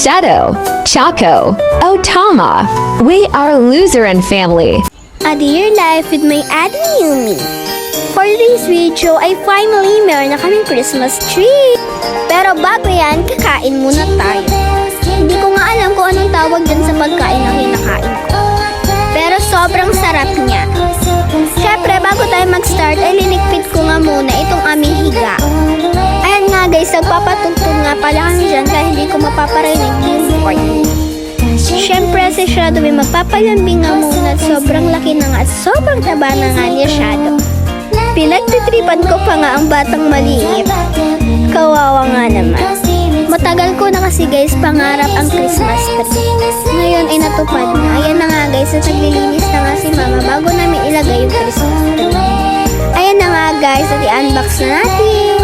Shadow, Chaco, Otama. We are Luzeran family. A Dear Life with my Ate Yumi. For this video ay finally meron na kaming Christmas tree. Pero bago yan, kakain muna tayo. Hindi ko nga alam kung anong tawag dyan sa pagkain na kinakain ko. Pero sobrang sarap niya. Syempre, bago tayo mag-start ay linikpit ko nga muna itong aming higa. Ayan nga guys, nagpapatugtog nga pala kami dyan kaya hindi ko mapaparinig yung record. Syempre si Shadow ay magpapalambing nga muna at sobrang laki na nga at sobrang taba na nga niya Shadow. Pinagtitripan ko pa nga ang batang maliit. Kawawa nga naman. Matagal ko na kasi guys pangarap ang Christmas tree. Ngayon ay natupad na. Ayan na nga guys at naglilinis na nga si mama bago namin ilagay yung Christmas tree. Ayan na nga guys at i-unbox na natin.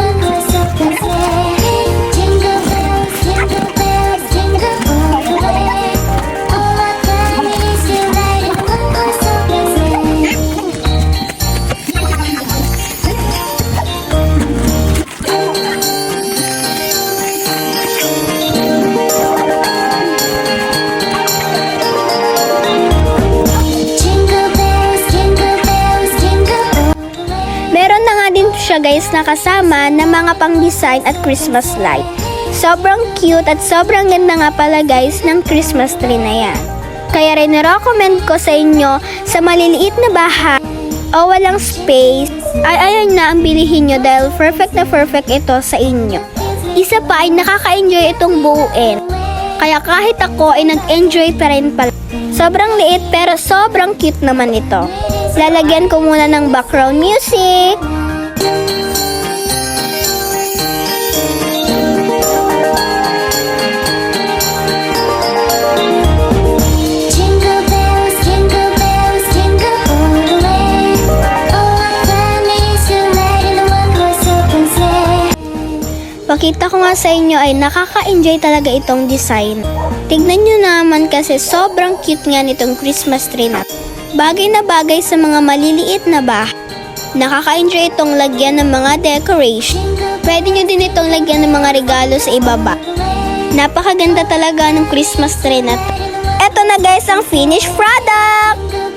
Meron na nga din siya guys nakasama na mga pang-design at Christmas light. Sobrang cute at sobrang ganda nga pala guys ng Christmas tree na yan. Kaya rin recommend ko sa inyo sa maliliit na bahay o walang space ay ayun na ang bilihin nyo dahil perfect na perfect ito sa inyo. Isa pa ay nakaka-enjoy itong buuin. Kaya kahit ako ay nag-enjoy pa rin pala. Sobrang liit pero sobrang cute naman ito. Lalagyan ko muna ng background music. Pakita ko nga sa inyo ay nakaka-enjoy talaga itong design. Tignan nyo naman kasi sobrang cute nga nitong Christmas tree na. Bagay na bagay sa mga maliliit na bahay. Nakaka-enjoy itong lagyan ng mga decoration. Pwede nyo din itong lagyan ng mga regalo sa ibaba. Napakaganda talaga ng Christmas tree na to. Eto na guys ang finished product!